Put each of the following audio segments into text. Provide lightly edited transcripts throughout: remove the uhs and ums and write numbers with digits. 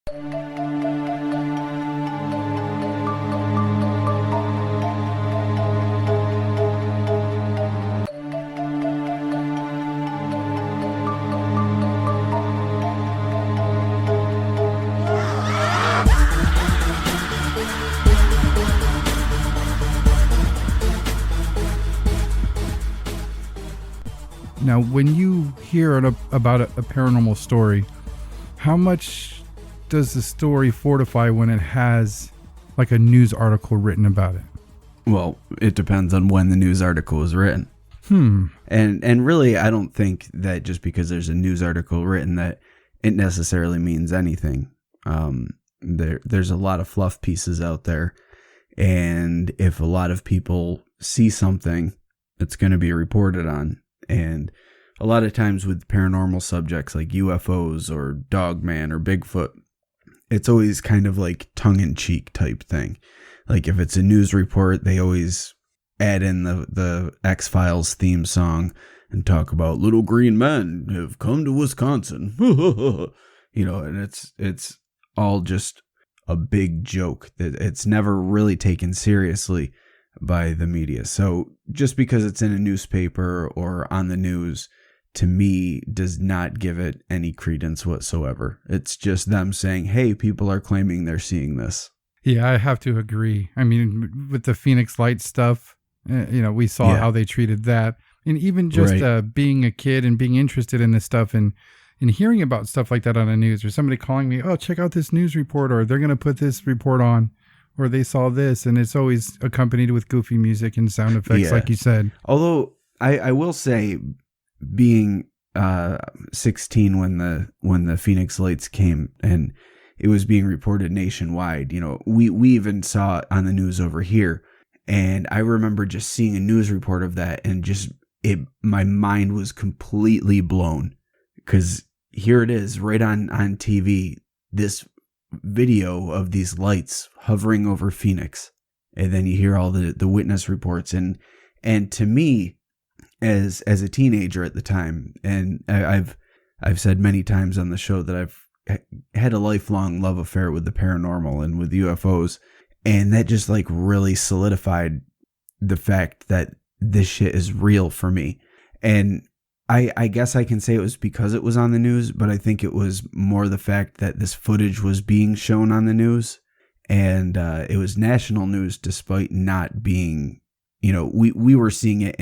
Now, when you hear about a paranormal story, how much does the story fortify when it has like a news article written about it? Well, it depends on when the news article was written. And really, I don't think that just because there's a news article written that it necessarily means anything. There's a lot of fluff pieces out there. And if a lot of people see something, it's going to be reported on. And a lot of times with paranormal subjects like UFOs or Dogman or Bigfoot, it's always kind of like tongue-in-cheek type thing. Like if it's a news report, they always add in the X-Files theme song and talk about little green men have come to Wisconsin. And it's all just a big joke. It's never really taken seriously by the media. So just because it's in a newspaper or on the news, to me, does not give it any credence whatsoever. It's just them saying, hey, people are claiming they're seeing this. Yeah, I have to agree. I mean, with the Phoenix Lights stuff, we saw how they treated that. And even just being a kid and being interested in this stuff and hearing about stuff like that on the news, or somebody calling me, oh, check out this news report, or they're going to put this report on, or they saw this, and it's always accompanied with goofy music and sound effects, like you said. Although I will say, being 16 when the Phoenix Lights came and it was being reported nationwide, we even saw it on the news over here, and I remember just seeing a news report of that, and my mind was completely blown, because here it is right on TV, this video of these lights hovering over Phoenix, and then you hear all the witness reports, and to me, as a teenager at the time, and I've said many times on the show that I've had a lifelong love affair with the paranormal and with UFOs, and that just like really solidified the fact that this shit is real for me. And I guess I can say it was because it was on the news, but I think it was more the fact that this footage was being shown on the news, and it was national news despite not being, we were seeing it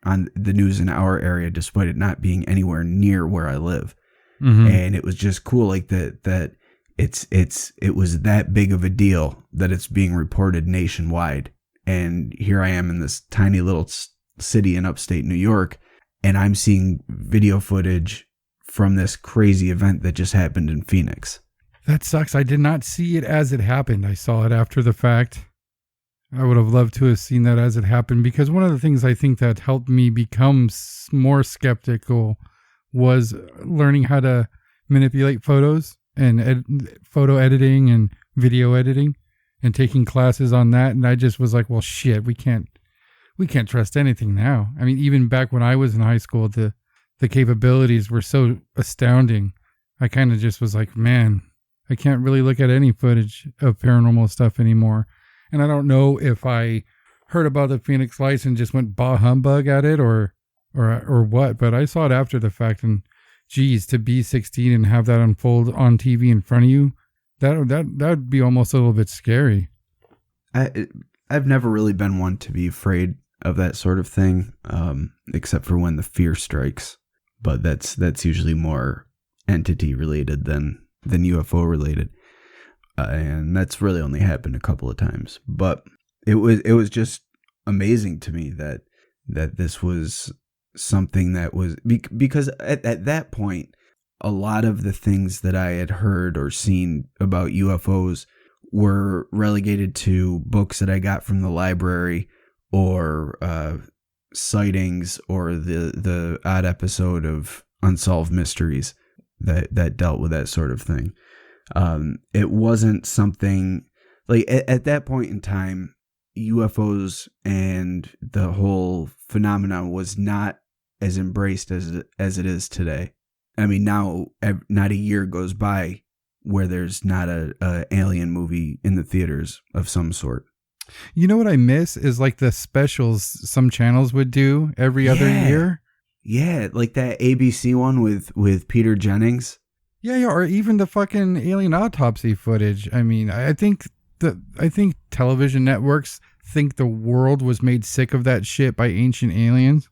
on the news in our area despite it not being anywhere near where I live. Mm-hmm. And it was just cool, like that it was that big of a deal that it's being reported nationwide. And here I am in this tiny little city in upstate New York, and I'm seeing video footage from this crazy event that just happened in Phoenix. That sucks. I did not see it as it happened. I saw it after the fact. I would have loved to have seen that as it happened, because one of the things I think that helped me become more skeptical was learning how to manipulate photos and photo editing and video editing, and taking classes on that. And I just was like, well, shit, we can't trust anything now. I mean, even back when I was in high school, the capabilities were so astounding. I kind of just was like, man, I can't really look at any footage of paranormal stuff anymore. And I don't know if I heard about the Phoenix Lights and just went bah humbug at it or what, but I saw it after the fact, and geez, to be 16 and have that unfold on TV in front of you, that'd be almost a little bit scary. I've never really been one to be afraid of that sort of thing, except for when the fear strikes. But that's usually more entity related than UFO related, and that's really only happened a couple of times. But it was just amazing to me that this was something that was because at that point, a lot of the things that I had heard or seen about UFOs were relegated to books that I got from the library, or sightings, or the odd episode of Unsolved Mysteries that dealt with that sort of thing. It wasn't something like at that point in time, UFOs and the whole phenomenon was not as embraced as it is today. I mean, now not a year goes by where there's not a alien movie in the theaters of some sort. You know what I miss is like the specials some channels would do every other year. Yeah, like that ABC one with Peter Jennings. Yeah, or even the fucking alien autopsy footage. I mean, I think television networks think the world was made sick of that shit by ancient aliens.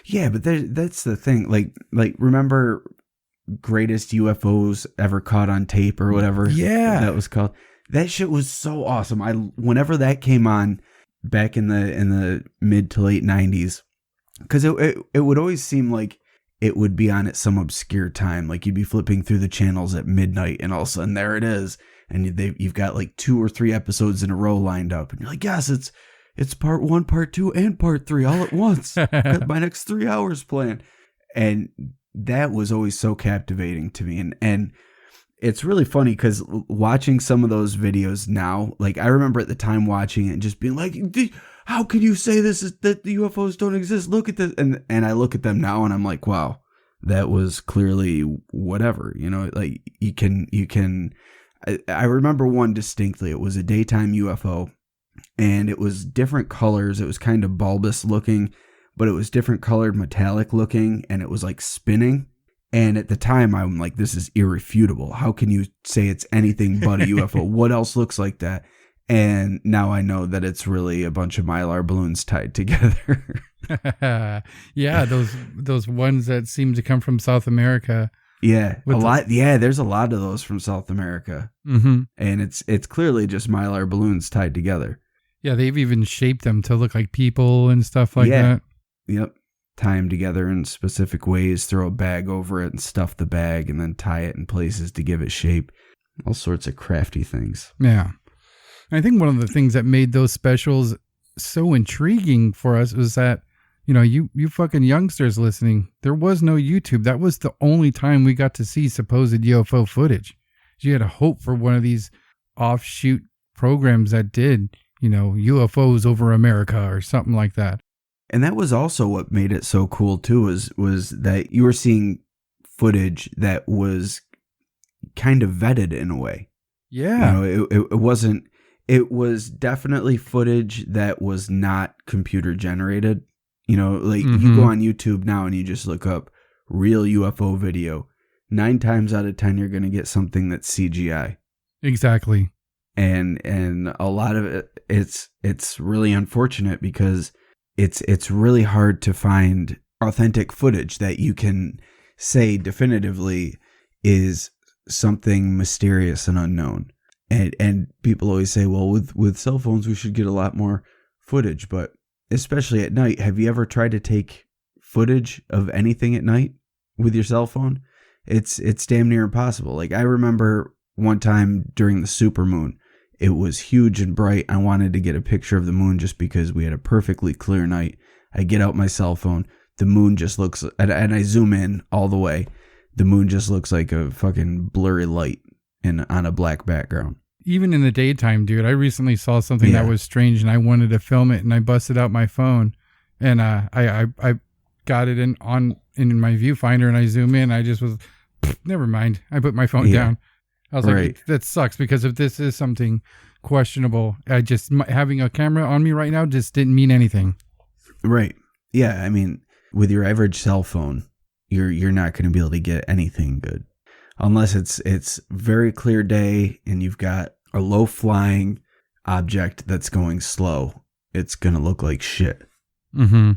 Yeah, but that's the thing. Like remember Greatest UFOs Ever Caught on Tape or whatever that was called? That shit was so awesome. Whenever that came on back in the mid to late 90s, because it would always seem like it would be on at some obscure time. Like you'd be flipping through the channels at midnight and all of a sudden there it is. And you've got like 2 or 3 episodes in a row lined up. And you're like, yes, it's part 1, part 2, and part 3 all at once. Got my next 3 hours planned. And that was always so captivating to me. And it's really funny because watching some of those videos now, like I remember at the time watching it and just being like, how can you say that the UFOs don't exist? Look at this. And I look at them now and I'm like, wow, that was clearly whatever, like you can, I remember one distinctly. It was a daytime UFO and it was different colors. It was kind of bulbous looking, but it was different colored metallic looking and it was like spinning. And at the time, I'm like, this is irrefutable. How can you say it's anything but a UFO? What else looks like that? And now I know that it's really a bunch of Mylar balloons tied together. Yeah, those ones that seem to come from South America. Yeah, lot. Yeah, there's a lot of those from South America. Mm-hmm. And it's clearly just Mylar balloons tied together. Yeah, they've even shaped them to look like people and stuff like that. Yep. Tie them together in specific ways, throw a bag over it and stuff the bag and then tie it in places to give it shape. All sorts of crafty things. Yeah. I think one of the things that made those specials so intriguing for us was that, you fucking youngsters listening, there was no YouTube. That was the only time we got to see supposed UFO footage. You had to hope for one of these offshoot programs that did, UFOs over America or something like that. And that was also what made it so cool too, was that you were seeing footage that was kind of vetted in a way. Yeah. It was definitely footage that was not computer generated. You go on YouTube now and you just look up real UFO video. 9 times out of 10, you're going to get something that's CGI. Exactly. And a lot of it, it's really unfortunate because it's really hard to find authentic footage that you can say definitively is something mysterious and unknown. And people always say, well, with cell phones, we should get a lot more footage. But especially at night, have you ever tried to take footage of anything at night with your cell phone? It's damn near impossible. Like I remember one time during the supermoon, it was huge and bright. I wanted to get a picture of the moon just because we had a perfectly clear night. I get out my cell phone. The moon just looks, and I zoom in all the way. The moon just looks like a fucking blurry light on a black background. Even in the daytime, dude, I recently saw something that was strange and I wanted to film it and I busted out my phone and I got it in my viewfinder and I zoom in. I just was, never mind. I put my phone down. I was like, that sucks because if this is something questionable, having a camera on me right now just didn't mean anything. Right. Yeah. I mean, with your average cell phone, you're not going to be able to get anything good unless it's very clear day and you've got a low flying object that's going slow. It's going to look like shit. Mm-hmm.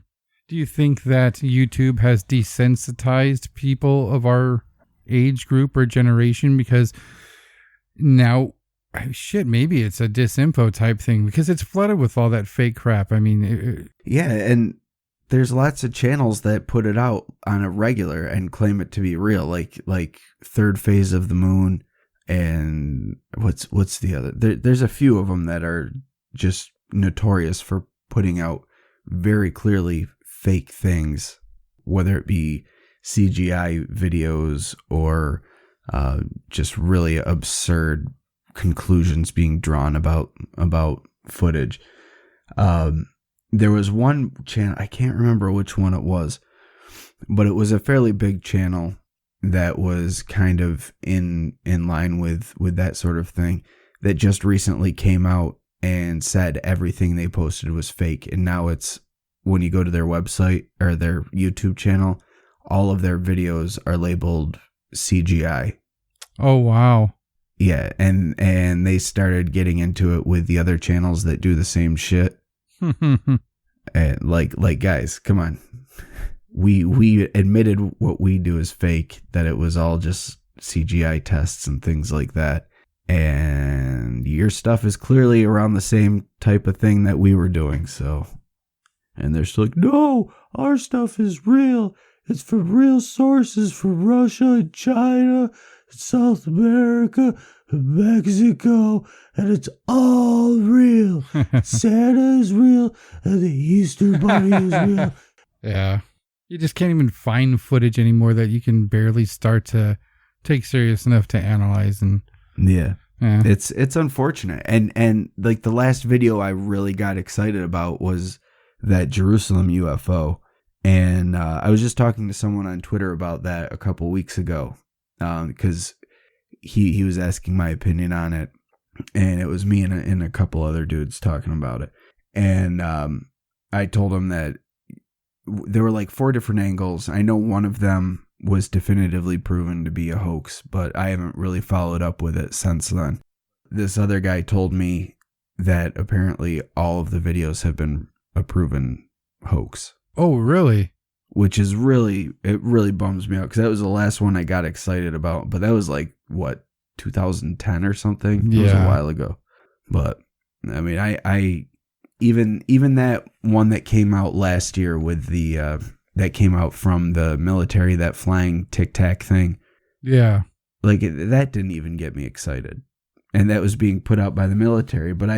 Do you think that YouTube has desensitized people of our age group or generation because now maybe it's a disinfo type thing because it's flooded with all that fake crap. I mean, yeah, and there's lots of channels that put it out on a regular and claim it to be real, like Third Phase of the Moon and what's the other? There's a few of them that are just notorious for putting out very clearly fake things, whether it be CGI videos or just really absurd conclusions being drawn about footage. There was one channel, I can't remember which one it was, but it was a fairly big channel that was kind of in line with that sort of thing that just recently came out and said everything they posted was fake. And now it's, when you go to their website or their YouTube channel, all of their videos are labeled CGI. Oh, wow. Yeah, and they started getting into it with the other channels that do the same shit. And like guys, come on. We admitted what we do is fake, that it was all just CGI tests and things like that. And your stuff is clearly around the same type of thing that we were doing, so. And they're still like, no, our stuff is real. It's from real sources from Russia and China, South America, Mexico, and it's all real. Santa is real, and the Easter Bunny is real. Yeah. You just can't even find footage anymore that you can barely start to take serious enough to analyze. And yeah. It's unfortunate. And like the last video I really got excited about was that Jerusalem UFO. And I was just talking to someone on Twitter about that a couple weeks ago, because he was asking my opinion on it, and it was me and a couple other dudes talking about it. And I told him that there were like 4 different angles. I know one of them was definitively proven to be a hoax, but I haven't really followed up with it since then. This other guy told me that apparently all of the videos have been a proven hoax. Oh, really? Which is it really bums me out, because that was the last one I got excited about. But that was like, what, 2010 or something? Yeah. It was a while ago. But I mean, I even that one that came out last year with the that came out from the military, that flying Tic Tac thing. Yeah. Like that didn't even get me excited, and that was being put out by the military. But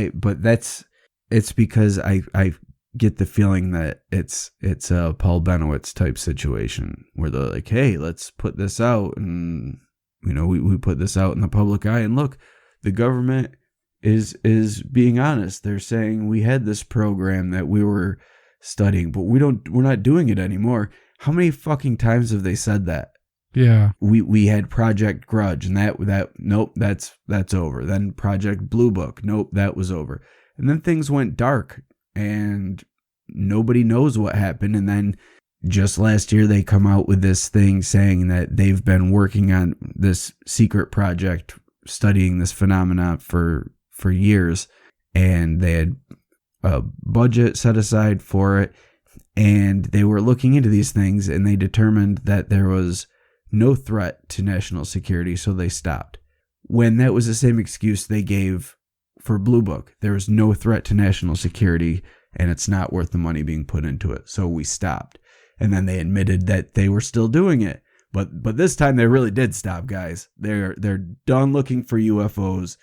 it's because I get the feeling that it's a Paul Benowitz type situation where they're like, hey, let's put this out, and we put this out in the public eye, and look, the government is being honest. They're saying we had this program that we were studying, but we're not doing it anymore. How many fucking times have they said that? Yeah. We had Project Grudge, and that nope, that's over. Then Project Blue Book, nope, that was over. And then things went dark, and nobody knows what happened. And then just last year they come out with this thing saying that they've been working on this secret project studying this phenomena for years, and they had a budget set aside for it, and they were looking into these things, and they determined that there was no threat to national security, so they stopped. When that was the same excuse they gave for Blue Book. There was no threat to national security, and it's not worth the money being put into it, so we stopped. And then they admitted that they were still doing it, but this time they really did stop, guys. They're done looking for UFOs.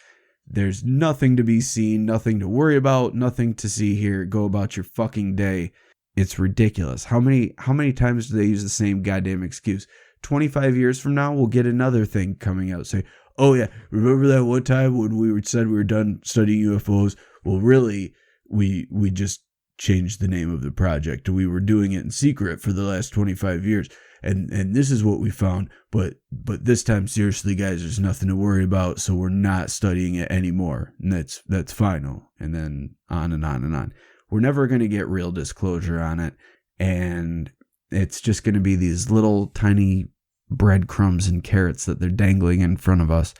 There's nothing to be seen, nothing to worry about, nothing to see here. Go about your fucking day. It's ridiculous. How many times do they use the same goddamn excuse? 25 years from now, we'll get another thing coming out. Say, oh yeah, remember that one time when we said we were done studying UFOs? Well, really, we just changed the name of the project. We were doing it in secret for the last 25 years. And this is what we found, but this time, seriously, guys, there's nothing to worry about, so we're not studying it anymore, and that's final. And then on and on and on. We're never going to get real disclosure on it, and it's just going to be these little tiny breadcrumbs and carrots that they're dangling in front of us,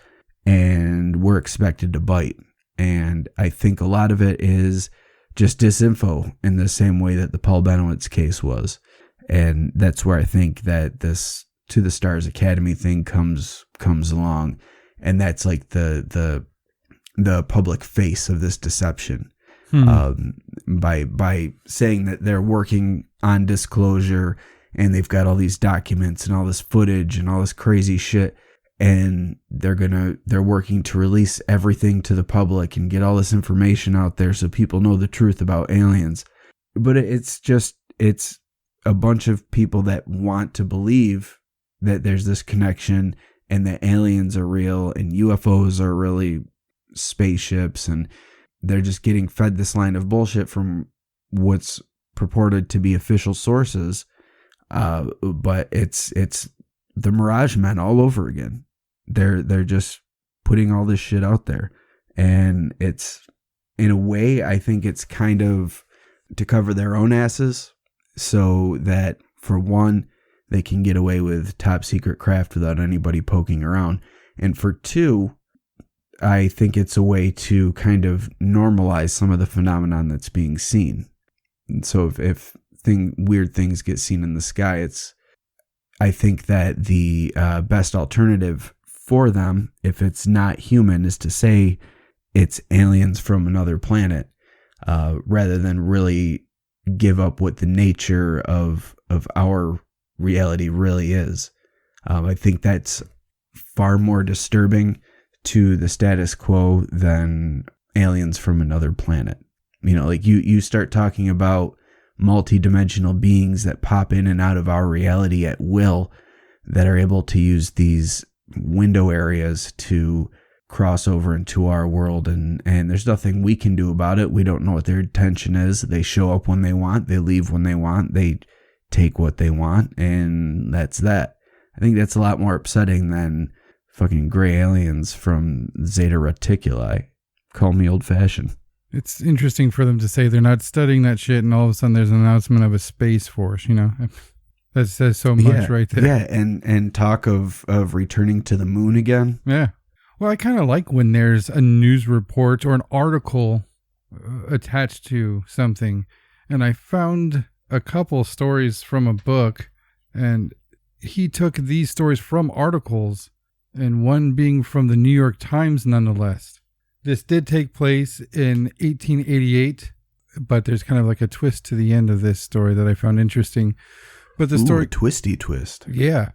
and we're expected to bite. And I think a lot of it is just disinfo in the same way that the Paul Benowitz case was. And that's where I think that this To the Stars Academy thing comes along, and that's like the public face of this deception. By saying that they're working on disclosure, and they've got all these documents and all this footage and all this crazy shit, and they're working to release everything to the public and get all this information out there so people know the truth about aliens. But it's a bunch of people that want to believe that there's this connection and that aliens are real and UFOs are really spaceships, and they're just getting fed this line of bullshit from what's purported to be official sources. But it's the Mirage Men all over again. They're just putting all this shit out there. And it's, in a way, I think it's kind of to cover their own asses so that, for one, they can get away with top secret craft without anybody poking around. And for two, I think it's a way to kind of normalize some of the phenomenon that's being seen. And so if weird things get seen in the sky, I think that the best alternative for them, if it's not human, is to say it's aliens from another planet, rather than really give up what the nature of our reality really is. I think that's far more disturbing to the status quo than aliens from another planet. You know, like you start talking about multi-dimensional beings that pop in and out of our reality at will, that are able to use these window areas to cross over into our world, and there's nothing we can do about it. We don't know what their intention is. They show up when they want, they leave when they want, they take what they want, and that's that. I think that's a lot more upsetting than fucking gray aliens from Zeta Reticuli. Call me old-fashioned. It's interesting for them to say they're not studying that shit, and all of a sudden there's an announcement of a space force, you know? That says so much right there. Yeah, and talk of returning to the moon again. Yeah. Well, I kind of like when there's a news report or an article attached to something. And I found a couple stories from a book, and he took these stories from articles, and one being from the New York Times nonetheless. This did take place in 1888, but there's kind of like a twist to the end of this story that I found interesting. But the story, a twisty twist. Yeah.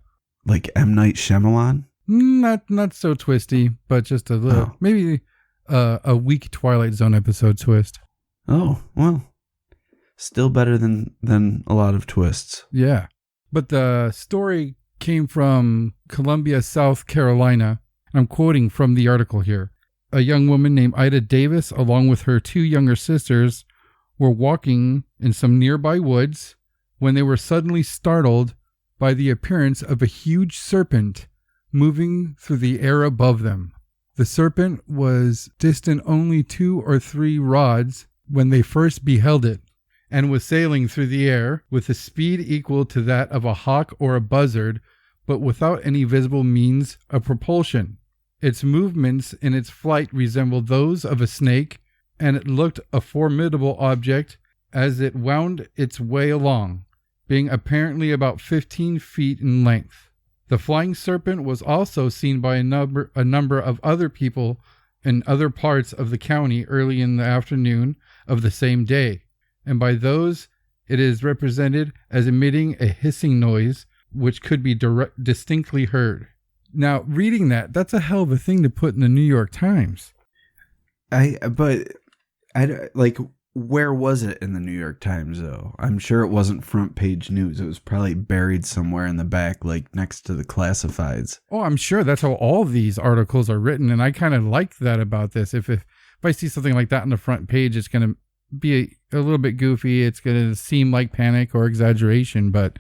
Like M. Night Shyamalan? Not so twisty, but just a little, maybe a weak Twilight Zone episode twist. Oh, well, still better than a lot of twists. Yeah. But the story came from Columbia, South Carolina. I'm quoting from the article here. A young woman named Ida Davis, along with her two younger sisters, were walking in some nearby woods when they were suddenly startled by the appearance of a huge serpent moving through the air above them. The serpent was distant only 2 or 3 rods when they first beheld it, and was sailing through the air with a speed equal to that of a hawk or a buzzard, but without any visible means of propulsion. Its movements in its flight resembled those of a snake, and it looked a formidable object as it wound its way along, being apparently about 15 feet in length. The flying serpent was also seen by a number of other people in other parts of the county early in the afternoon of the same day, and by those it is represented as emitting a hissing noise which could be distinctly heard. Now, reading that's a hell of a thing to put in the New York Times. Where was it in the New York Times, though? I'm sure it wasn't front page news. It was probably buried somewhere in the back, like next to the classifieds. Oh, I'm sure that's how all these articles are written, and I kind of like that about this. If I see something like that on the front page, it's going to be a little bit goofy. It's going to seem like panic or exaggeration, but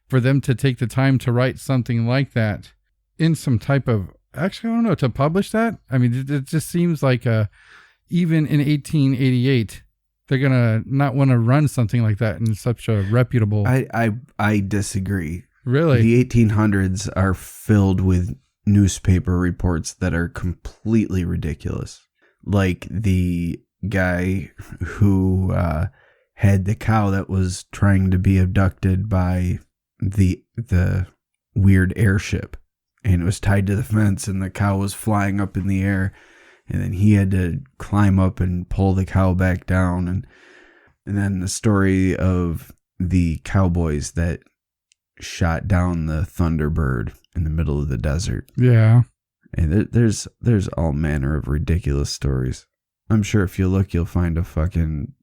for them to take the time to write something like that in some type of, actually, I don't know, to publish that? I mean, it just seems like even in 1888, they're going to not want to run something like that in such a reputable... I disagree. Really? The 1800s are filled with newspaper reports that are completely ridiculous. Like the guy who had the cow that was trying to be abducted by the weird airship. And it was tied to the fence, and the cow was flying up in the air. And then he had to climb up and pull the cow back down. And then the story of the cowboys that shot down the Thunderbird in the middle of the desert. Yeah. And there's all manner of ridiculous stories. I'm sure if you look, you'll find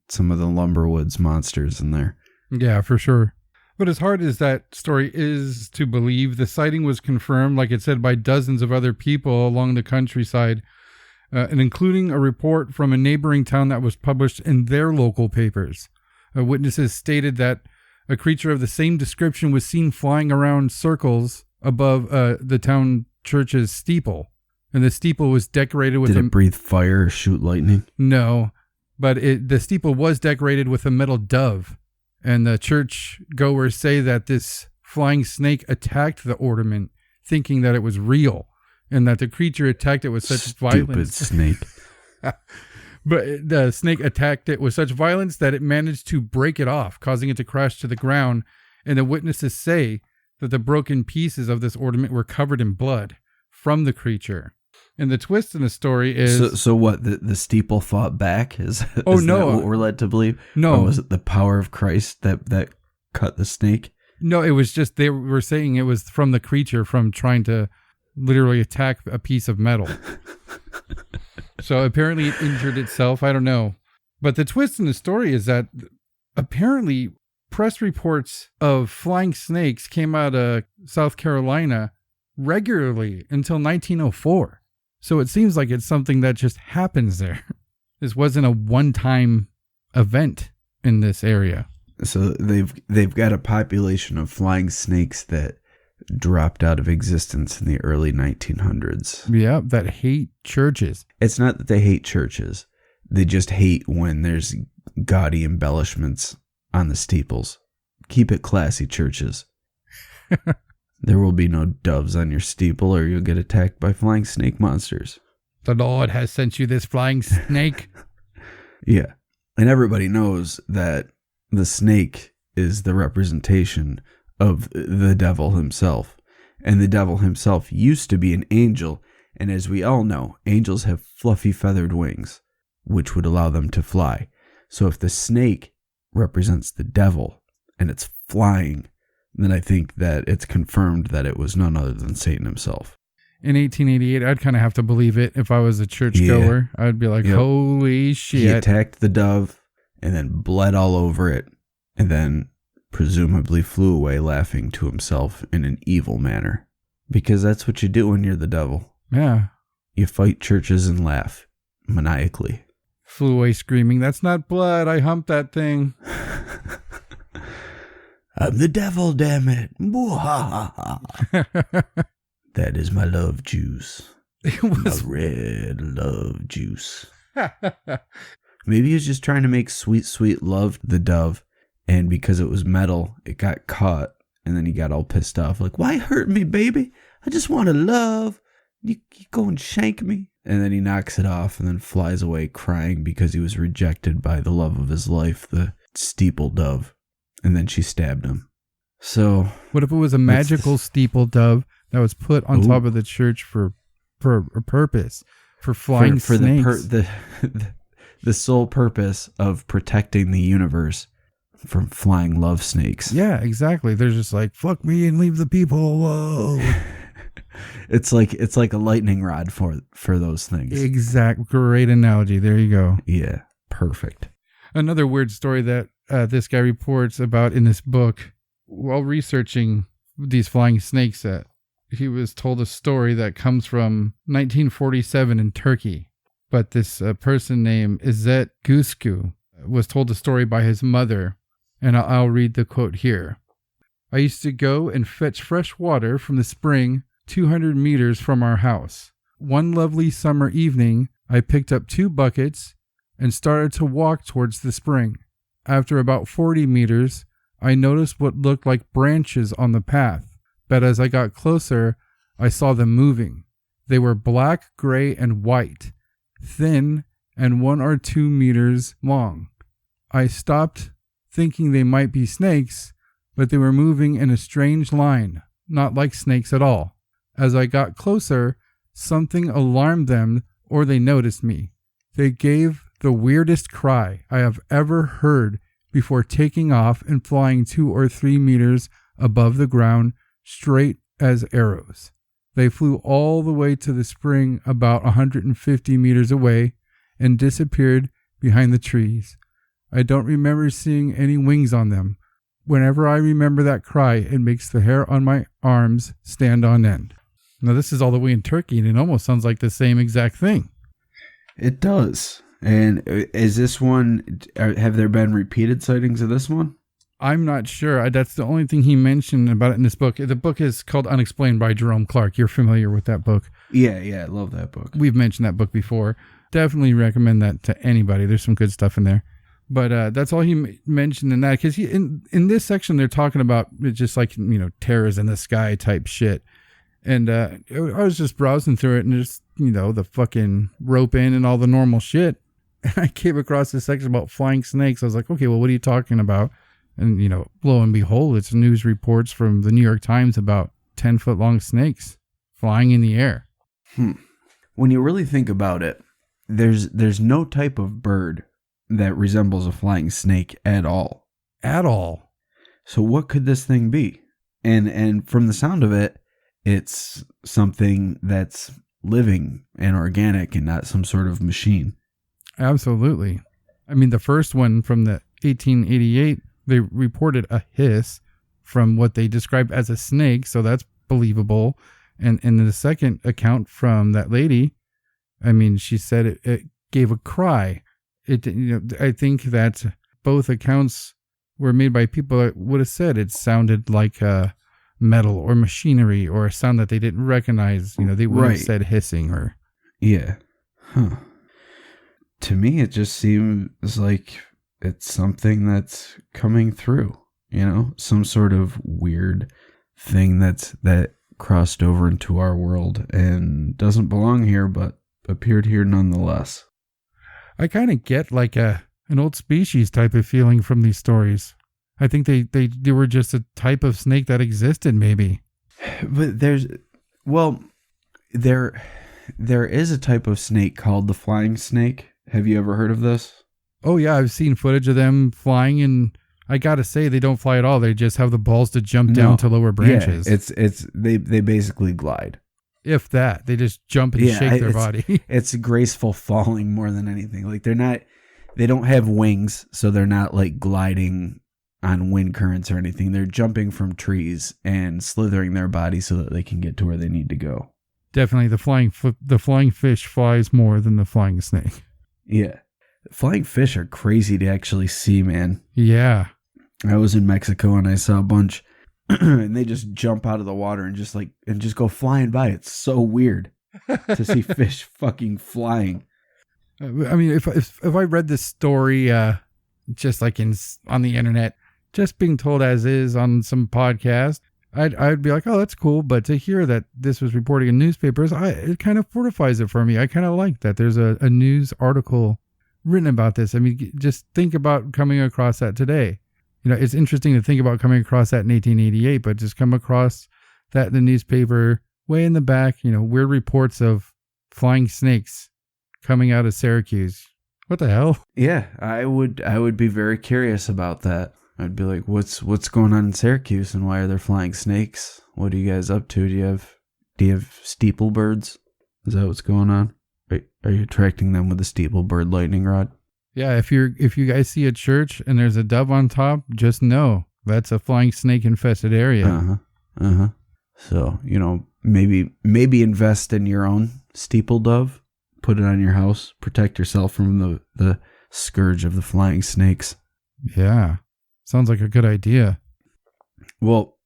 some of the Lumberwoods monsters in there. Yeah, for sure. But as hard as that story is to believe, the sighting was confirmed, like it said, by dozens of other people along the countryside, and including a report from a neighboring town that was published in their local papers. Witnesses stated that a creature of the same description was seen flying around circles above the town church's steeple. And the steeple was decorated with... Did it breathe fire or shoot lightning? No, but the steeple was decorated with a metal dove. And the church goers say that this flying snake attacked the ornament, thinking that it was real, and that the creature attacked it with such violence. Stupid snake. But the snake attacked it with such violence that it managed to break it off, causing it to crash to the ground. And the witnesses say that the broken pieces of this ornament were covered in blood from the creature. And the twist in the story is... So what, the steeple fought back? Is no. that what we're led to believe? No. Or was it the power of Christ that cut the snake? No, it was just, they were saying it was from the creature from trying to literally attack a piece of metal. So apparently it injured itself. I don't know. But the twist in the story is that apparently press reports of flying snakes came out of South Carolina regularly until 1904. So it seems like it's something that just happens there. This wasn't a one-time event in this area. So they've got a population of flying snakes that dropped out of existence in the early 1900s. Yeah, that hate churches. It's not that they hate churches. They just hate when there's gaudy embellishments on the steeples. Keep it classy, churches. There will be no doves on your steeple or you'll get attacked by flying snake monsters. The Lord has sent you this flying snake. Yeah. And everybody knows that the snake is the representation of the devil himself. And the devil himself used to be an angel. And as we all know, angels have fluffy feathered wings, which would allow them to fly. So if the snake represents the devil and it's flying, then I think that it's confirmed that it was none other than Satan himself. In 1888, I'd kind of have to believe it if I was a churchgoer. Yeah. I'd be like, holy shit. He attacked the dove and then bled all over it and then presumably flew away laughing to himself in an evil manner. Because that's what you do when you're the devil. Yeah. You fight churches and laugh maniacally. Flew away screaming, that's not blood. I humped that thing. I'm the devil, damn it. That is my love juice. It was my red love juice. Maybe he was just trying to make sweet, sweet love to the dove. And because it was metal, it got caught. And then he got all pissed off. Like, why hurt me, baby? I just want to love. You go and shank me. And then he knocks it off and then flies away crying because he was rejected by the love of his life, the steeple dove. And then she stabbed him. So what if it was a magical steeple dove that was put on top of the church for a purpose, for flying snakes? The sole purpose of protecting the universe from flying love snakes. Yeah, exactly. They're just like, fuck me and leave the people alone. It's like a lightning rod for those things. Exact. Great analogy. There you go. Yeah. Perfect. Another weird story that this guy reports about in this book, while researching these flying snakes, that he was told a story that comes from 1947 in Turkey. But this person named Izzet Gusku was told the story by his mother, and I'll read the quote here. I used to go and fetch fresh water from the spring 200 meters from our house. One lovely summer evening, I picked up 2 buckets and started to walk towards the spring. After about 40 meters, I noticed what looked like branches on the path, but as I got closer, I saw them moving. They were black, gray, and white, thin, and 1 or 2 meters long. I stopped, thinking they might be snakes, but they were moving in a strange line, not like snakes at all. As I got closer, something alarmed them, or they noticed me. They gave the weirdest cry I have ever heard before taking off and flying 2 or 3 meters above the ground, straight as arrows. They flew all the way to the spring about 150 meters away and disappeared behind the trees. I don't remember seeing any wings on them. Whenever I remember that cry, it makes the hair on my arms stand on end. Now, this is all the way in Turkey, and it almost sounds like the same exact thing. It does. And is this one, have there been repeated sightings of this one? I'm not sure. That's the only thing he mentioned about it in this book. The book is called Unexplained by Jerome Clark. You're familiar with that book. Yeah, I love that book. We've mentioned that book before. Definitely recommend that to anybody. There's some good stuff in there. But that's all he mentioned in that, because in this section they're talking about just like, terrors in the sky type shit. And I was just browsing through it and just, the fucking rope in and all the normal shit. And I came across this section about flying snakes. I was like, okay, well, what are you talking about? And, lo and behold, it's news reports from the New York Times about 10-foot long snakes flying in the air. When you really think about it, there's no type of bird that resembles a flying snake at all. At all. So what could this thing be? And from the sound of it, it's something that's living and organic and not some sort of machine. Absolutely. I mean, the first one from the 1888, they reported a hiss from what they described as a snake, so that's believable. And in the second account from that lady, I mean, she said it gave a cry. I think that both accounts were made by people that would have said it sounded like metal or machinery or a sound that they didn't recognize. They would have said hissing or... Yeah. Huh. To me, it just seems like it's something that's coming through, some sort of weird thing that crossed over into our world and doesn't belong here, but appeared here nonetheless. I kind of get like an old species type of feeling from these stories. I think they were just a type of snake that existed, maybe. But there is a type of snake called the flying snake. Have you ever heard of this? Oh yeah, I've seen footage of them flying, and I gotta say they don't fly at all. They just have the balls to jump down to lower branches. Yeah, they basically glide. If that, they just jump and shake their body. It's graceful falling more than anything. Like they don't have wings, so they're not like gliding on wind currents or anything. They're jumping from trees and slithering their body so that they can get to where they need to go. Definitely, the flying fish flies more than the flying snake. Yeah, flying fish are crazy to actually see, man. Yeah, I was in Mexico and I saw a bunch. And they just jump out of the water and just go flying by. It's so weird to see fish fucking flying. I mean, if I read this story just like on the internet, just being told as is on some podcast, I'd be like, oh, that's cool. But to hear that this was reporting in newspapers, it kind of fortifies it for me. I kind of like that there's a news article written about this. I mean, just think about coming across that today. It's interesting to think about coming across that in 1888, but just come across that in the newspaper way in the back, weird reports of flying snakes coming out of Syracuse. What the hell? Yeah, I would be very curious about that. I'd be like, what's going on in Syracuse and why are there flying snakes? What are you guys up to? Do you have steeple birds? Is that what's going on? Are you attracting them with a steeple bird lightning rod? Yeah, if you guys see a church and there's a dove on top, just know that's a flying snake infested area. So, maybe invest in your own steeple dove, put it on your house, protect yourself from the scourge of the flying snakes. Yeah. Sounds like a good idea. Well,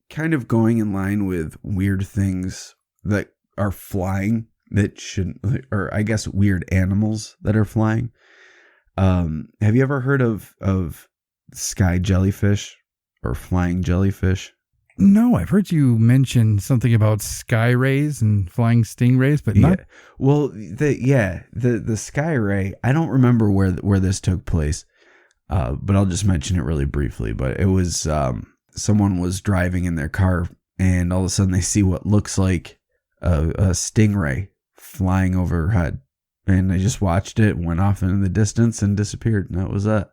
kind of going in line with weird things that are flying that shouldn't, or I guess weird animals that are flying. Have you ever heard of sky jellyfish or flying jellyfish? No, I've heard you mention something about sky rays and flying stingrays, but not. Yeah. Well, the sky ray. I don't remember where this took place, but I'll just mention it really briefly. But it was someone was driving in their car, and all of a sudden they see what looks like a stingray flying overhead. And I just watched it, went off into the distance and disappeared. And that was that.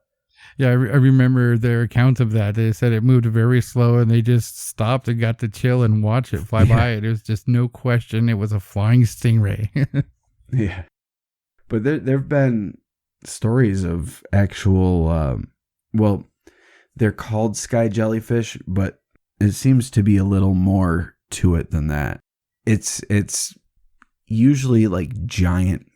Yeah, I remember their account of that. They said it moved very slow and they just stopped and got to chill and watch it fly by. It was just no question. It was a flying stingray. Yeah. But there have been stories of actual, they're called sky jellyfish, but it seems to be a little more to it than that. It's usually like giant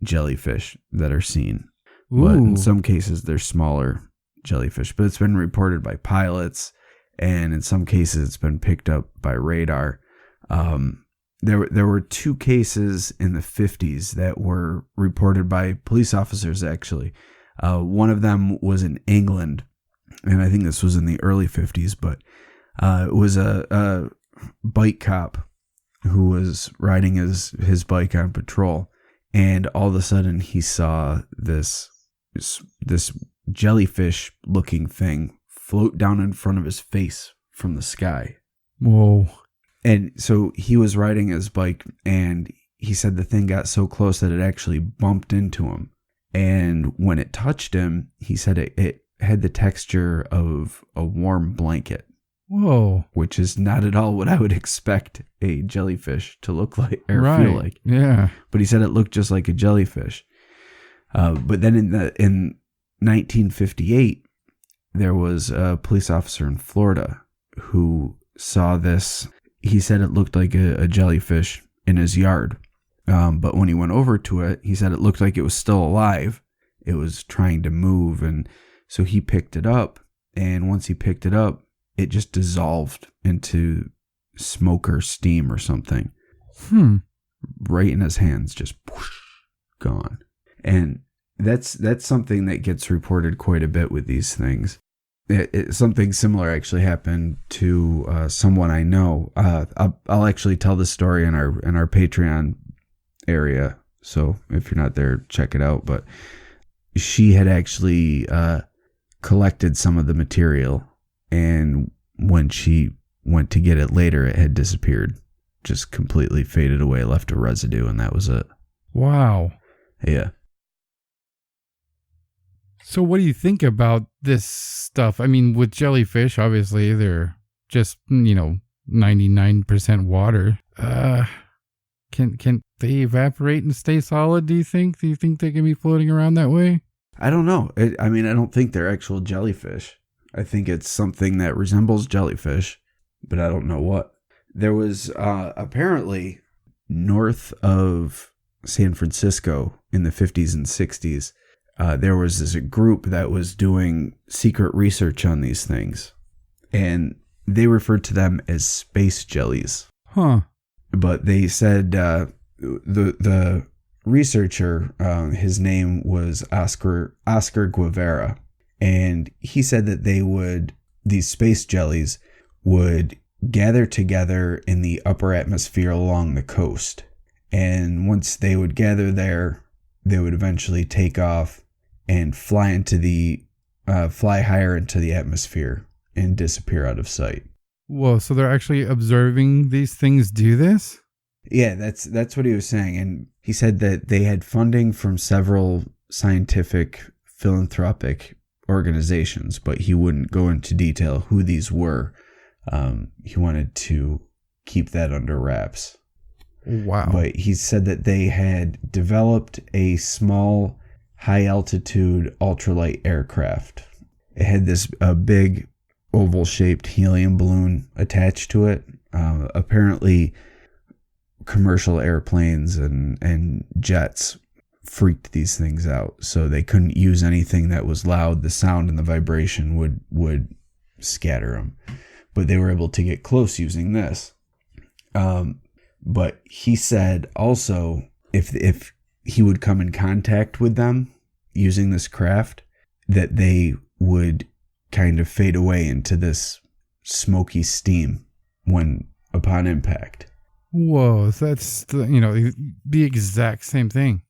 jellyfish that are seen. Ooh. But in some cases they're smaller jellyfish, but it's been reported by pilots, and in some cases it's been picked up by radar. There were 2 cases in the 50s that were reported by police officers, actually. One of them was in England, and I think this was in the early 50s, but it was a bike cop who was riding his bike on patrol, and all of a sudden he saw this jellyfish-looking thing float down in front of his face from the sky. Whoa. And so he was riding his bike, and he said the thing got so close that it actually bumped into him. And when it touched him, he said it had the texture of a warm blanket. Whoa. Which is not at all what I would expect a jellyfish to look like or feel like. Yeah. But he said it looked just like a jellyfish. But then in 1958, there was a police officer in Florida who saw this. He said it looked like a jellyfish in his yard. But when he went over to it, he said it looked like it was still alive. It was trying to move. And so he picked it up. And once he picked it up, it just dissolved into smoke or steam or something. Right in his hands, just whoosh, gone. And that's something that gets reported quite a bit with these things. Something similar actually happened to someone I know. I'll actually tell the story in our Patreon area. So if you're not there, check it out. But she had actually collected some of the material, and when she went to get it later, it had disappeared, just completely faded away, left a residue, and that was it. Wow. Yeah. So what do you think about this stuff? I mean, with jellyfish, obviously they're just, 99% water. Can they evaporate and stay solid, do you think? Do you think they can be floating around that way? I don't know. I don't think they're actual jellyfish. I think it's something that resembles jellyfish, but I don't know what. There was apparently north of San Francisco in the 50s and 60s, there was this group that was doing secret research on these things, and they referred to them as space jellies. Huh. But they said the researcher, his name was Oscar Guevara, and he said that these space jellies would gather together in the upper atmosphere along the coast, and once they would gather there, they would eventually take off and fly higher into the atmosphere and disappear out of sight. Whoa, so they're actually observing these things do this? Yeah, that's what he was saying. And he said that they had funding from several scientific philanthropic organizations, but he wouldn't go into detail who these were. He wanted to keep that under wraps. Wow. But he said that they had developed a small high-altitude ultralight aircraft. It had this big oval-shaped helium balloon attached to it. Apparently, commercial airplanes and jets freaked these things out, so they couldn't use anything that was loud. The sound and the vibration would scatter them. But they were able to get close using this. But he said also if he would come in contact with them using this craft, that they would kind of fade away into this smoky steam upon impact. Whoa, that's the exact same thing.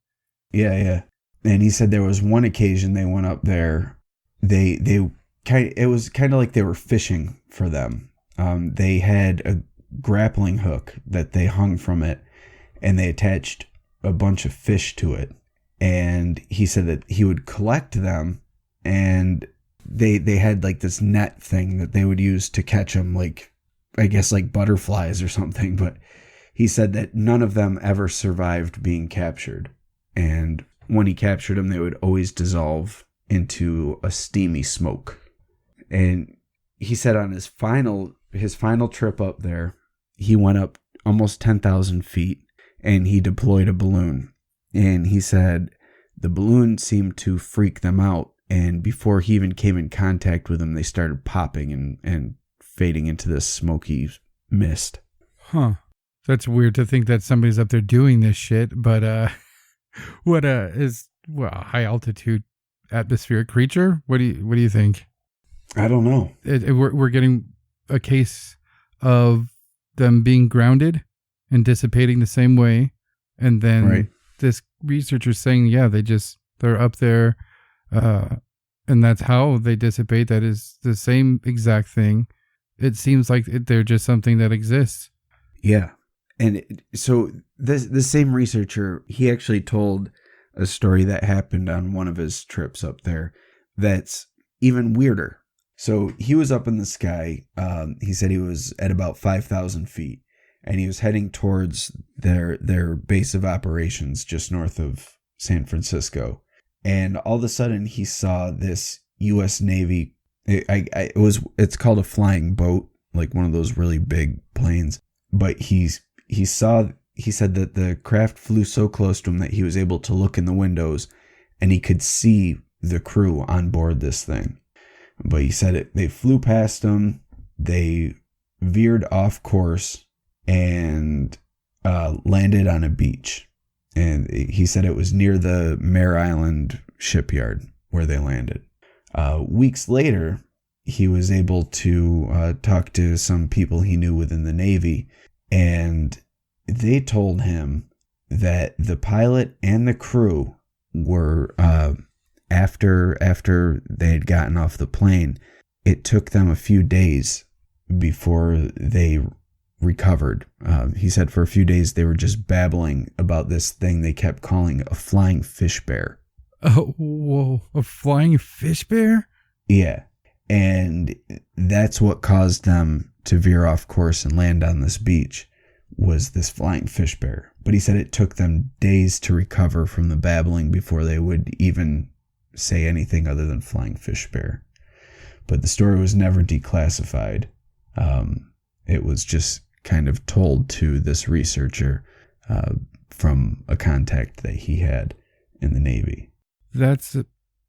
Yeah. And he said there was one occasion they went up there. It was kind of like they were fishing for them. They had a grappling hook that they hung from it, and they attached a bunch of fish to it. And he said that he would collect them, and they had like this net thing that they would use to catch them, like, I guess like butterflies or something. But he said that none of them ever survived being captured. And when he captured them, they would always dissolve into a steamy smoke. And he said on his final trip up there, he went up almost 10,000 feet, and he deployed a balloon. And he said the balloon seemed to freak them out, And before he even came in contact with them, they started popping and fading into this smoky mist. Huh. That's weird to think that somebody's up there doing this shit, but what is a high altitude atmospheric creature? What do you think? I don't know. We're getting a case of them being grounded and dissipating the same way, and then this researcher's saying, yeah, they're up there, and that's how they dissipate. That is the same exact thing. It seems like they're just something that exists. Yeah. And so the same researcher, he actually told a story that happened on one of his trips up there that's even weirder. So he was up in the sky. He said he was at about 5,000 feet, and he was heading towards their base of operations just north of San Francisco. And all of a sudden he saw this U.S. Navy. It's called a flying boat, like one of those really big planes. But he said that the craft flew so close to him that he was able to look in the windows and he could see the crew on board this thing. But he said they flew past him, they veered off course and landed on a beach. And he said it was near the Mare Island shipyard where they landed. Weeks later, he was able to talk to some people he knew within the Navy, and they told him that the pilot and the crew were, after they had gotten off the plane, it took them a few days before they recovered. He said for a few days they were just babbling about this thing they kept calling a flying fish bear. Oh, whoa, a flying fish bear? Yeah. And that's what caused them to veer off course and land on this beach, was this flying fish bear. But he said it took them days to recover from the babbling before they would even say anything other than flying fish bear. But the story was never declassified. It was just kind of told to this researcher from a contact that he had in the Navy. That's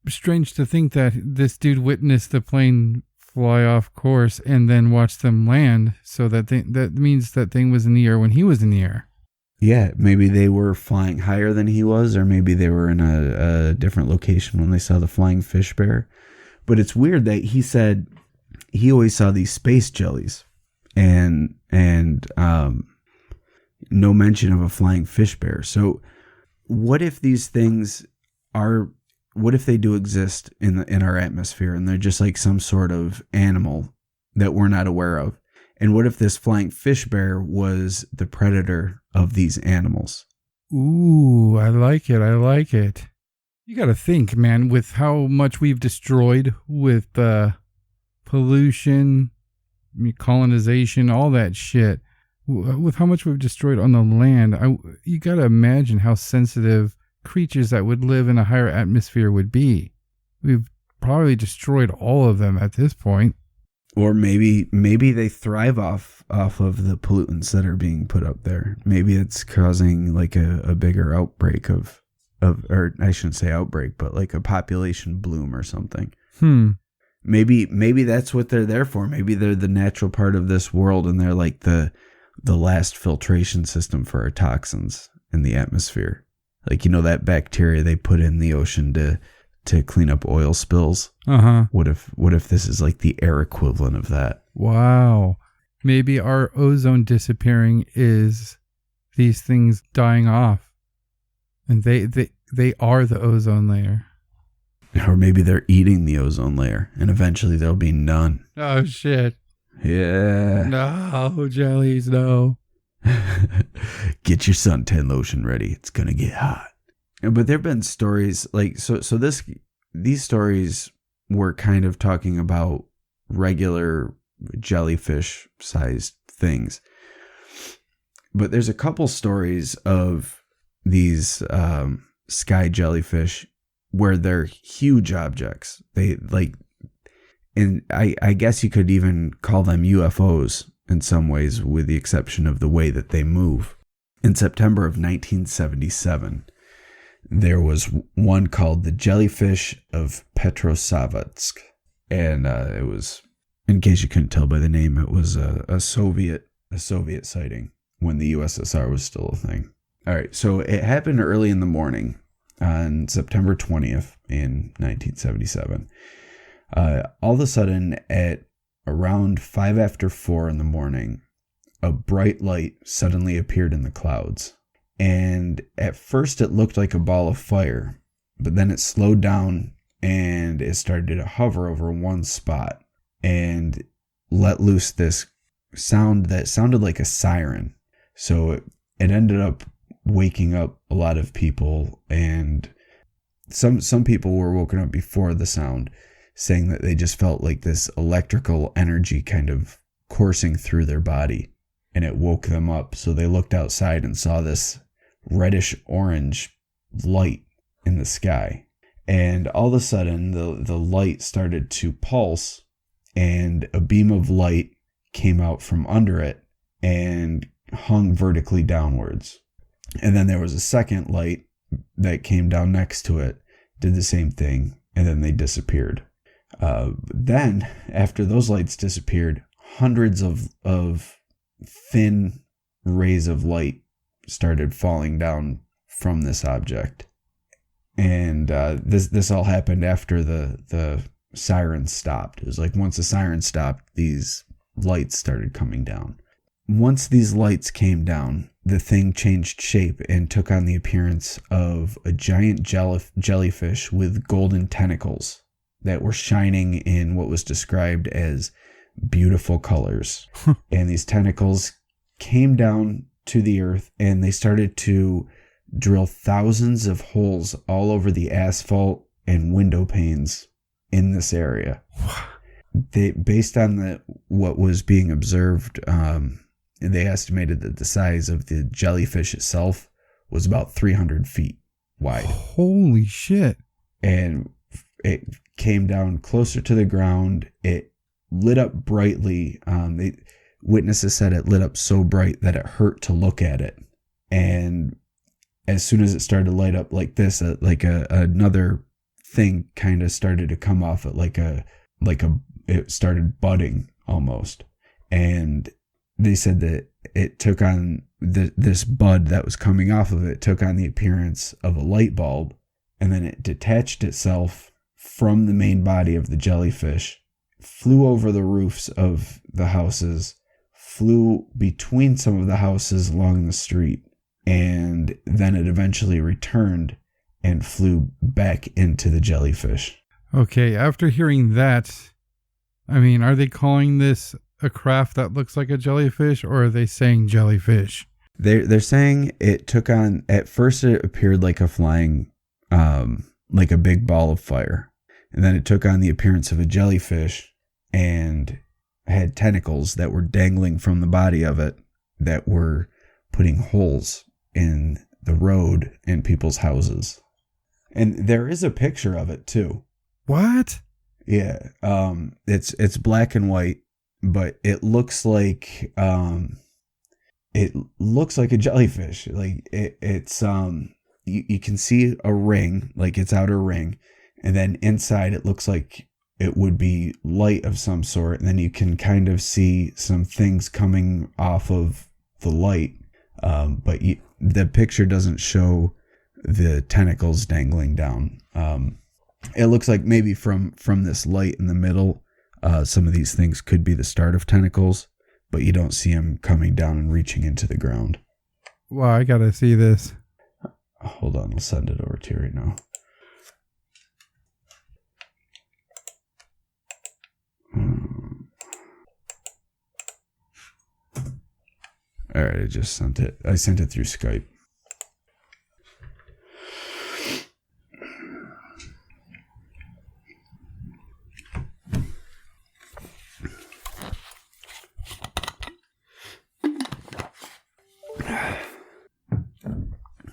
strange to think that this dude witnessed the plane fly off course and then watched them land. So that means that thing was in the air when he was in the air. Yeah, maybe they were flying higher than he was, or maybe they were in a different location when they saw the flying fish bear. But it's weird that he said he always saw these space jellies and no mention of a flying fish bear. So what if these things what if they do exist in our atmosphere and they're just like some sort of animal that we're not aware of? And what if this flying fish bear was the predator of these animals? Ooh, I like it. I like it. You got to think, man, with how much we've destroyed with pollution, colonization, all that shit, with how much we've destroyed on the land, you got to imagine how sensitive creatures that would live in a higher atmosphere would be. We've probably destroyed all of them at this point. Or maybe they thrive off of the pollutants that are being put up there. Maybe it's causing like a bigger outbreak of, or I shouldn't say outbreak, but like a population bloom or something. Maybe that's what they're there for. Maybe they're the natural part of this world and they're like the last filtration system for our toxins in the atmosphere. Like, you know, that bacteria they put in the ocean to clean up oil spills. What if this is like the air equivalent of that? Wow. Maybe our ozone disappearing is these things dying off, and they are the ozone layer. Or maybe they're eating the ozone layer, and eventually there'll be none. Oh shit. Yeah. No, jellies, no. Get your suntan lotion ready. It's gonna get hot. But there've been stories like these stories were kind of talking about regular jellyfish sized things. But there's a couple stories of these sky jellyfish where they're huge objects. They like, and I guess you could even call them UFOs in some ways, with the exception of the way that they move. In September of 1977, there was one called the Jellyfish of Petrozavodsk. And it was, in case you couldn't tell by the name, it was a Soviet sighting when the USSR was still a thing. All right, so it happened early in the morning on September 20th in 1977. All of a sudden, at around 5 after 4 in the morning, a bright light suddenly appeared in the clouds. And at first it looked like a ball of fire, but then it slowed down and it started to hover over one spot and let loose this sound that sounded like a siren. So it ended up waking up a lot of people, and some people were woken up before the sound, saying that they just felt like this electrical energy kind of coursing through their body, and it woke them up. So they looked outside and saw this reddish orange light in the sky. And all of a sudden, the light started to pulse, and a beam of light came out from under it and hung vertically downwards. And then there was a second light that came down next to it, did the same thing, and then they disappeared. Then, after those lights disappeared, hundreds of thin rays of light started falling down from this object. And this all happened after the siren stopped. It was like once the siren stopped, these lights started coming down. Once these lights came down, the thing changed shape and took on the appearance of a giant jellyfish with golden tentacles that were shining in what was described as beautiful colors. And these tentacles came down to the earth, and they started to drill thousands of holes all over the asphalt and window panes in this area. Based on what was being observed, they estimated that the size of the jellyfish itself was about 300 feet wide. Holy shit. And it came down closer to the ground. It lit up brightly. Witnesses said it lit up so bright that it hurt to look at it. And as soon as it started to light up like this, another thing kind of started to come off it, it started budding almost. And they said that it took on this bud that was coming off of it took on the appearance of a light bulb, and then it detached itself from the main body of the jellyfish, flew over the roofs of the houses, flew between some of the houses along the street, and then it eventually returned and flew back into the jellyfish. Okay, after hearing that, I mean, are they calling this a craft that looks like a jellyfish, or are they saying jellyfish? They're saying it took on, at first it appeared like a flying, like a big ball of fire. And then it took on the appearance of a jellyfish and had tentacles that were dangling from the body of it that were putting holes in the road and people's houses. And there is a picture of it too. What? Yeah. It's black and white, but it looks like a jellyfish. Like it's you can see a ring, like its outer ring, and then inside it looks like it would be light of some sort, and then you can kind of see some things coming off of the light. But the picture doesn't show the tentacles dangling down. It looks like maybe from this light in the middle, some of these things could be the start of tentacles, but you don't see them coming down and reaching into the ground. Wow, I gotta see this. Hold on, I'll send it over to you right now. All right, I just sent it. I sent it through Skype.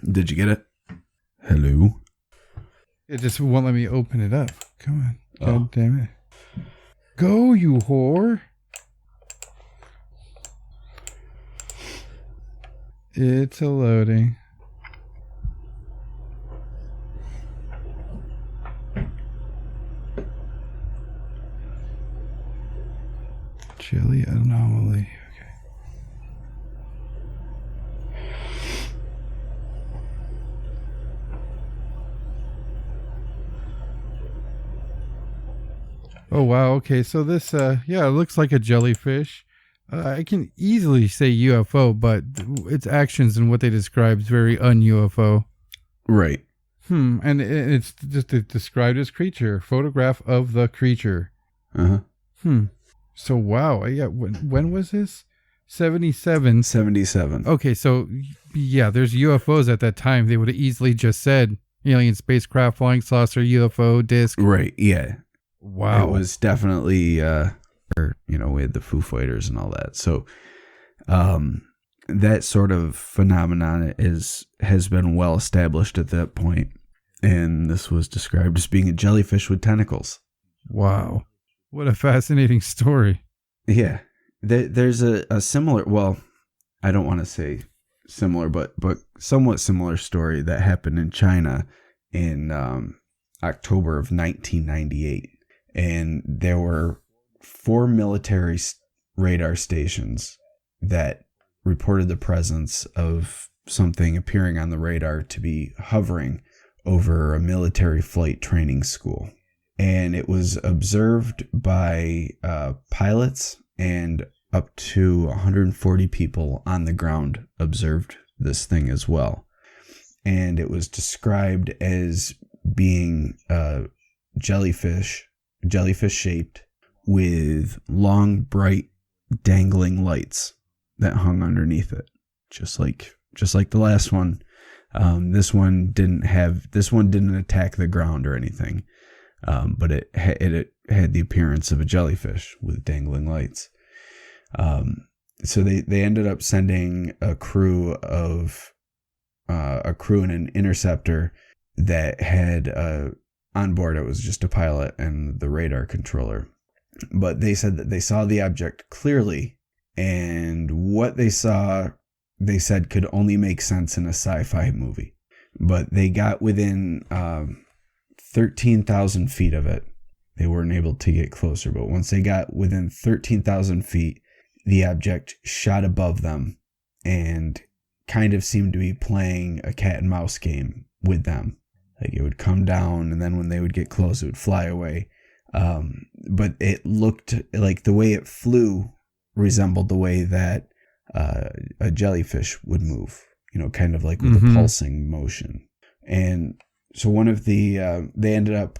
Did you get it? Hello? It just won't let me open it up. Come on. God damn it. Go, you whore. It's a loading. Jelly anomaly. Oh wow, okay, so this it looks like a jellyfish. I can easily say UFO, but its actions and what they describe is very un-UFO. Right. And it's just described as creature. Photograph of the creature. So wow, yeah, when was this? 77. 77. Okay, so yeah, there's UFOs at that time. They would have easily just said alien spacecraft, flying saucer, UFO, disc. Right, yeah. Wow. It was definitely, we had the Foo Fighters and all that. So that sort of phenomenon has been well established at that point. And this was described as being a jellyfish with tentacles. Wow. What a fascinating story. Yeah. There's a similar, well, I don't want to say similar, but somewhat similar story that happened in China in October of 1998. And there were 4 military radar stations that reported the presence of something appearing on the radar to be hovering over a military flight training school. And it was observed by pilots, and up to 140 people on the ground observed this thing as well. And it was described as being jellyfish shaped with long, bright, dangling lights that hung underneath it, just like the last one. This one didn't attack the ground or anything, but it had the appearance of a jellyfish with dangling lights. So they ended up sending a crew and an interceptor that had on board. It was just a pilot and the radar controller, but they said that they saw the object clearly, and what they saw, they said, could only make sense in a sci-fi movie. But they got within 13,000 feet of it. They weren't able to get closer, but once they got within 13,000 feet, the object shot above them and kind of seemed to be playing a cat and mouse game with them. Like, it would come down, and then when they would get close, it would fly away. But it looked like the way it flew resembled the way that a jellyfish would move, kind of like with a pulsing motion. And so one of the, they ended up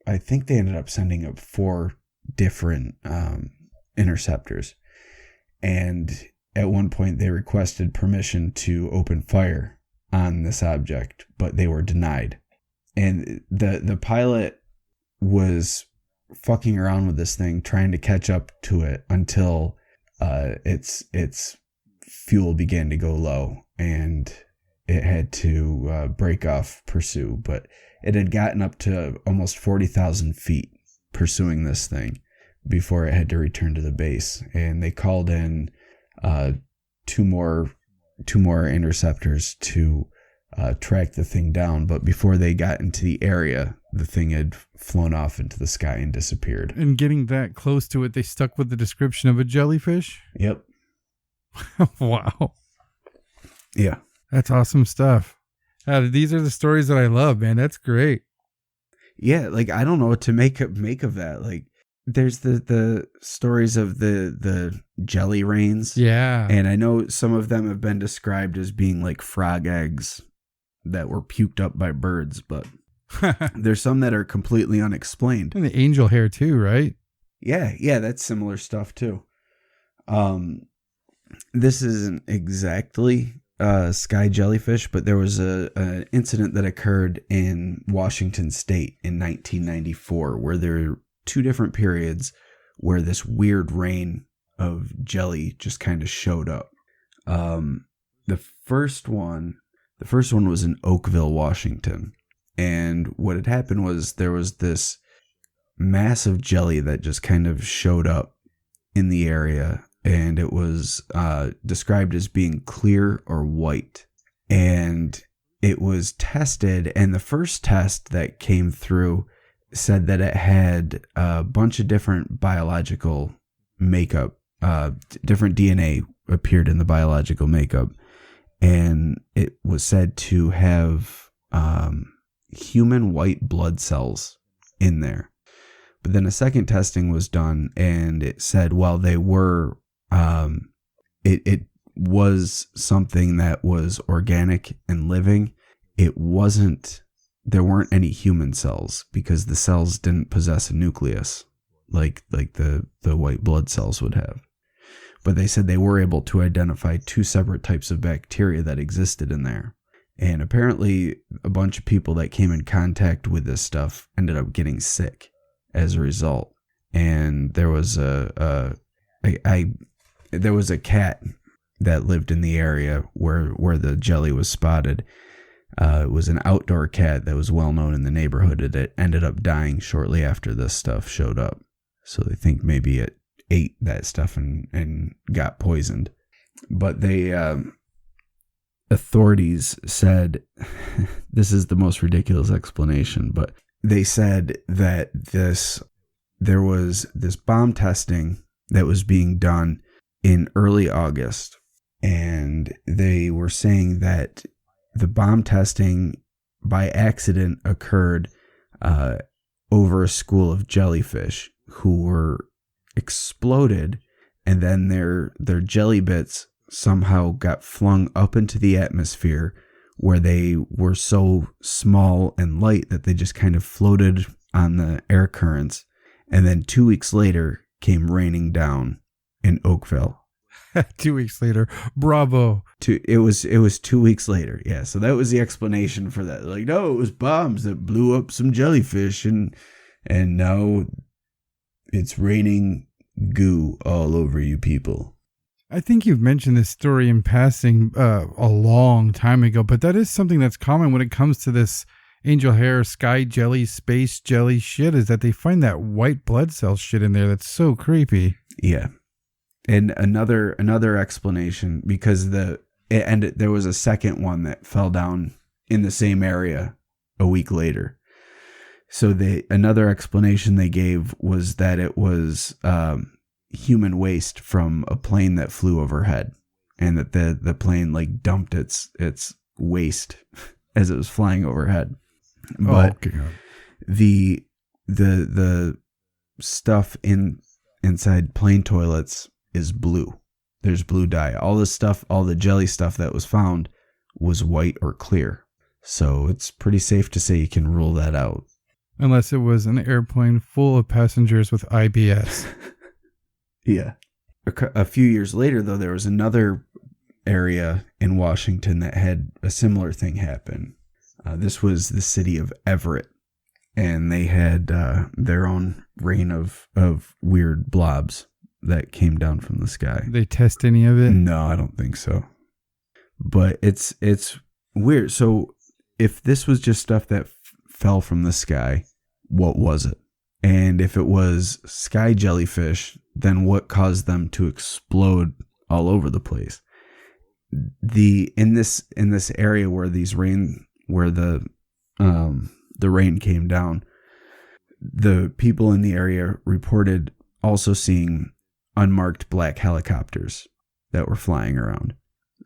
sending up 4 different interceptors. And at one point they requested permission to open fire on this object, but they were denied. And the pilot was fucking around with this thing, trying to catch up to it until its fuel began to go low, and it had to break off pursuit. But it had gotten up to almost 40,000 feet pursuing this thing before it had to return to the base. And they called in 2 more interceptors to track the thing down. But before they got into the area, the thing had flown off into the sky and disappeared. And getting that close to it, they stuck with the description of a jellyfish? Yep. Wow. Yeah. That's awesome stuff. These are the stories that I love, man. That's great. Yeah, like, I don't know what to make of that. Like, there's the stories of the jelly rains. Yeah. And I know some of them have been described as being like frog eggs that were puked up by birds, but there's some that are completely unexplained. And the angel hair too, right? Yeah, that's similar stuff too. This isn't exactly sky jellyfish, but there was an incident that occurred in Washington State in 1994 where there were 2 different periods where this weird rain of jelly just kind of showed up. The first one was in Oakville, Washington. And what had happened was there was this massive jelly that just kind of showed up in the area, and it was described as being clear or white. And it was tested, and the first test that came through said that it had a bunch of different biological makeup different DNA appeared in the biological makeup, and it was said to have human white blood cells in there. But then a second testing was done, and it said, well, they were, it was something that was organic and living. It wasn't, there weren't any human cells because the cells didn't possess a nucleus like the white blood cells would have. But they said they were able to identify two separate types of bacteria that existed in there. And apparently a bunch of people that came in contact with this stuff ended up getting sick as a result. And there was there was a cat that lived in the area where the jelly was spotted. It was an outdoor cat that was well known in the neighborhood. It ended up dying shortly after this stuff showed up. So they think maybe it ate that stuff and got poisoned. But they authorities said, this is the most ridiculous explanation, but they said that there was this bomb testing that was being done in early August, and they were saying that the bomb testing by accident occurred over a school of jellyfish who were exploded, and then their jelly bits somehow got flung up into the atmosphere where they were so small and light that they just kind of floated on the air currents, and then 2 weeks later came raining down in Oakville. 2 weeks later, bravo. It was 2 weeks later, yeah. So that was the explanation for that. Like, no, it was bombs that blew up some jellyfish, and now it's raining goo all over you people. I think you've mentioned this story in passing a long time ago, but that is something that's common when it comes to this angel hair, sky jelly, space jelly shit, is that they find that white blood cell shit in there that's so creepy. Yeah. And another explanation, because there was a second one that fell down in the same area a week later. So another explanation they gave was that it was human waste from a plane that flew overhead, and that the plane like dumped its waste as it was flying overhead. But the stuff inside plane toilets is blue. There's blue dye. All the stuff, all the jelly stuff that was found was white or clear. So it's pretty safe to say you can rule that out. Unless it was an airplane full of passengers with IBS. Yeah. A few years later, though, there was another area in Washington that had a similar thing happen. This was the city of Everett, and they had their own rain of weird blobs that came down from the sky. They test any of it? No, I don't think so. But it's weird. So if this was just stuff that fell from the sky, what was it? And if it was sky jellyfish, then what caused them to explode all over the place? In this area where the rain came down, the people in the area reported also seeing unmarked black helicopters that were flying around.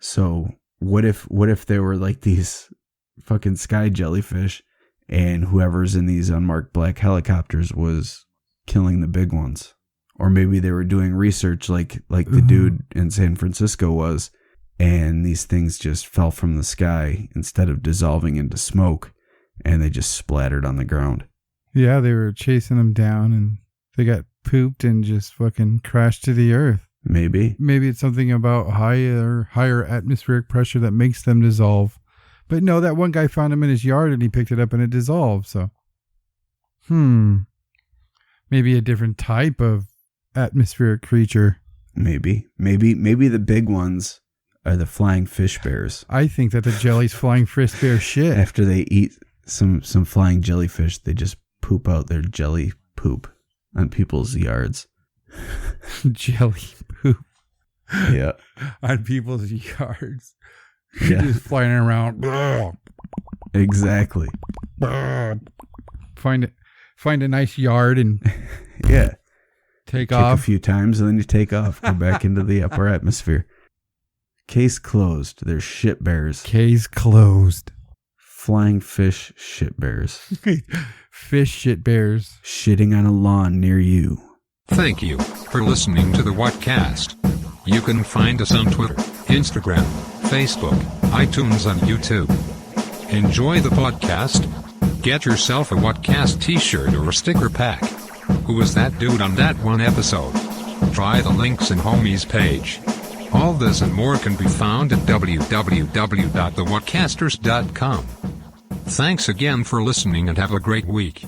So what if there were like these fucking sky jellyfish, and whoever's in these unmarked black helicopters was killing the big ones? Or maybe they were doing research like the dude in San Francisco was, and these things just fell from the sky instead of dissolving into smoke, and they just splattered on the ground. Yeah, they were chasing them down, and they got pooped and just fucking crashed to the earth. Maybe it's something about higher atmospheric pressure that makes them dissolve. But no, that one guy found them in his yard and he picked it up and it dissolved. So, maybe a different type of atmospheric creature. Maybe the big ones are the flying fish bears. I think that the jelly's flying fish bear shit. After they eat some flying jellyfish, they just poop out their jelly poop on people's yards. Jelly poop. Yeah. On people's yards. Yeah. Just flying around. Exactly. Find a nice yard and yeah. Take kick off. a few times, and then you take off, go back into the upper atmosphere. Case closed. There's shit bears. Case closed. Flying fish shit bears. Fish shit bears. Shitting on a lawn near you. Thank you for listening to the Whatcast. You can find us on Twitter, Instagram, Facebook, iTunes, and YouTube. Enjoy the podcast. Get yourself a Whatcast t-shirt or a sticker pack. Who was that dude on that one episode? Try the links in Homie's page. All this and more can be found at www.thewhatcasters.com. Thanks again for listening and have a great week.